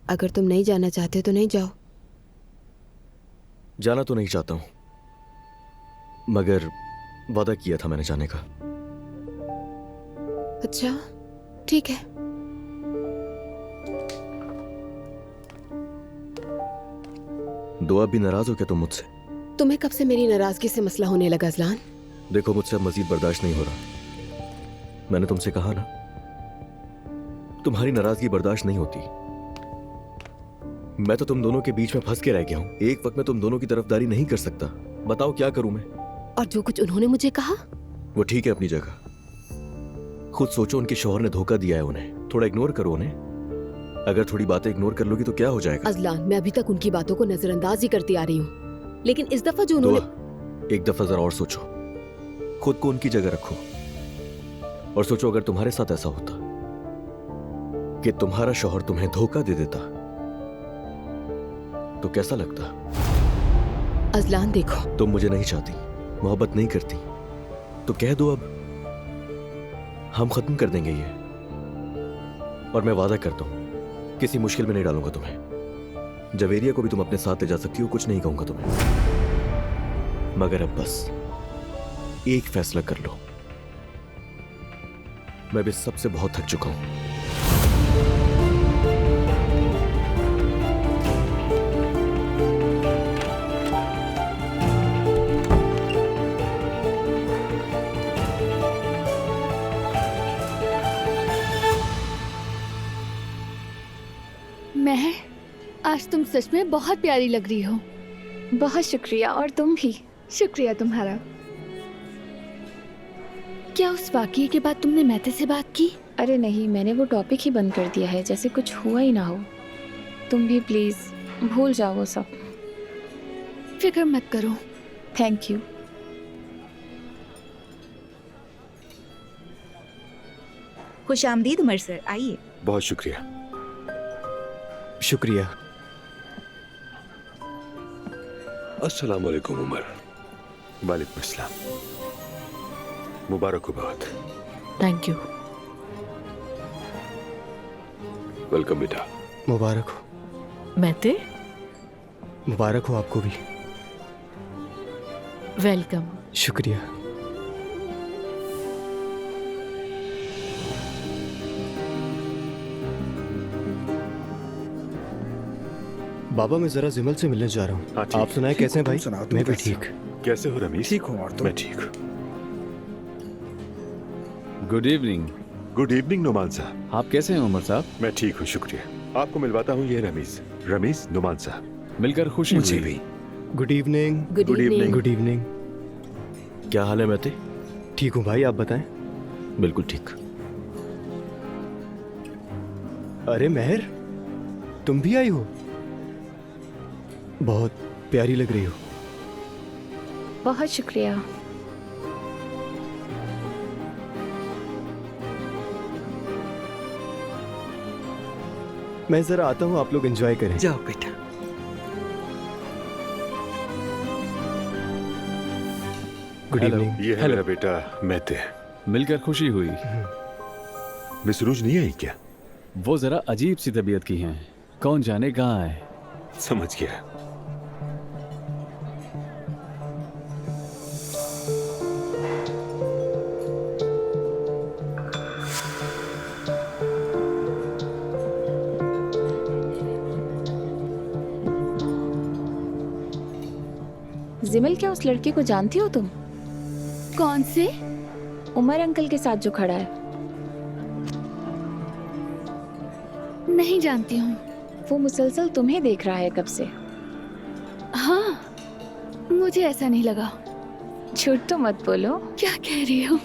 अगर तुम नहीं जाना चाहते तो नहीं जाओ। जाना तो नहीं चाहता हूं, मगर वादा किया था मैंने जाने का। अच्छा ठीक है। दुआ भी नाराज हो क्या तुम मुझसे? तुम्हें कब से मेरी नाराजगी से मसला होने लगा अजलान? देखो मुझसे अब मजीद बर्दाश्त नहीं हो रहा। मैंने तुमसे कहा ना, तुम्हारी नाराजगी बर्दाश्त नहीं होती। मैं तो तुम दोनों के बीच में फंस के रह गया हूं। एक वक्त में तुम दोनों की तरफदारी नहीं कर सकता। बताओ क्या करूं मैं? और जो कुछ उन्होंने मुझे कहा वो ठीक है अपनी जगह। खुद सोचो, उनके शौहर ने धोखा दिया है उन्हें। थोड़ा इग्नोर करो उन्हें। अगर थोड़ी बातें इग्नोर कर लोगी तो क्या हो जाएगा? अजलान, मैं अभी तक उनकी बातों को नजरअंदाज ही करती आ रही हूँ, लेकिन इस दफा जो उन्होंने एक दफा जरा और सोचो। खुद को उनकी जगह रखो और सोचो, अगर तुम्हारे साथ ऐसा होता कि तुम्हारा शौहर तुम्हें धोखा दे देता तो कैसा लगता? अजलान देखो, तुम मुझे नहीं चाहती, मोहब्बत नहीं करती, तो कह दो अब हम खत्म कर देंगे ये। और मैं वादा करता हूं किसी मुश्किल में नहीं डालूंगा तुम्हें। जवेरिया को भी तुम अपने साथ ले जा सकती हो, कुछ नहीं कहूंगा तुम्हें। मगर अब बस एक फैसला कर लो। मैं भी सबसे बहुत थक चुका हूं। मैं आज तुम सच में बहुत प्यारी लग रही हो। बहुत शुक्रिया, और तुम भी। शुक्रिया तुम्हारा। क्या उस वाकये के बाद तुमने मैते से बात की? अरे नहीं, मैंने वो टॉपिक ही बंद कर दिया है, जैसे कुछ हुआ ही ना हो। तुम भी प्लीज भूल जाओ वो सब। फिक्र मत करो। Thank you. खुशामदीद उमर सर, आइए। बहुत शुक्रिया। शुक्रिया। अस्सलाम वालेकुम उमर। वालेकुम अस्सलाम। मुबारक हो बहुत। Thank you. वेलकम बेटा। मुबारक हो। मैते, मुबारक हो आपको भी। वेलकम। शुक्रिया। बाबा, मैं जरा जिमल से मिलने जा रहा हूँ। हाँ, ठीक। आप सुनाए कैसे हैं भाई? मैं भी ठीक। कैसे हो रमीज? ठीक हूँ। और तुम? मैं ठीक। Good evening. Good evening Numan साहब। आप कैसे हैं उमर साहब? मैं ठीक हूँ, शुक्रिया। आपको मिलवाता हूँ, ये रमीज। रमीज, नुमान साहब। मिलकर खुशी मुझे हुई। भी। Good evening. Good evening. Good evening. क्या हाल है मैते? ठीक हूँ भाई, आप बताएं। बिल्कुल ठीक। अरे महर, तुम भी आई हो? बहुत प्यारी लग रही हो। बहुत शुक्रिया। मैं जरा आता हूँ, आप लोग एंजॉय करें। जाओ बेटा। Good hello. इवनिंग। ये है मेरा बेटा मैते। मिलकर खुशी हुई। मिस रूज नहीं आई क्या? वो जरा अजीब सी तबीयत की हैं, कौन जाने कहाँ है। समझ गया। जिमल, क्या उस लड़के को जानती हो तुम? कौन से? उमर अंकल के साथ जो खड़ा है। नहीं जानती हूँ। वो मुसलसल तुम्हें देख रहा है कब से। हाँ, मुझे ऐसा नहीं लगा। झूठ तो मत बोलो। क्या कह रही हो?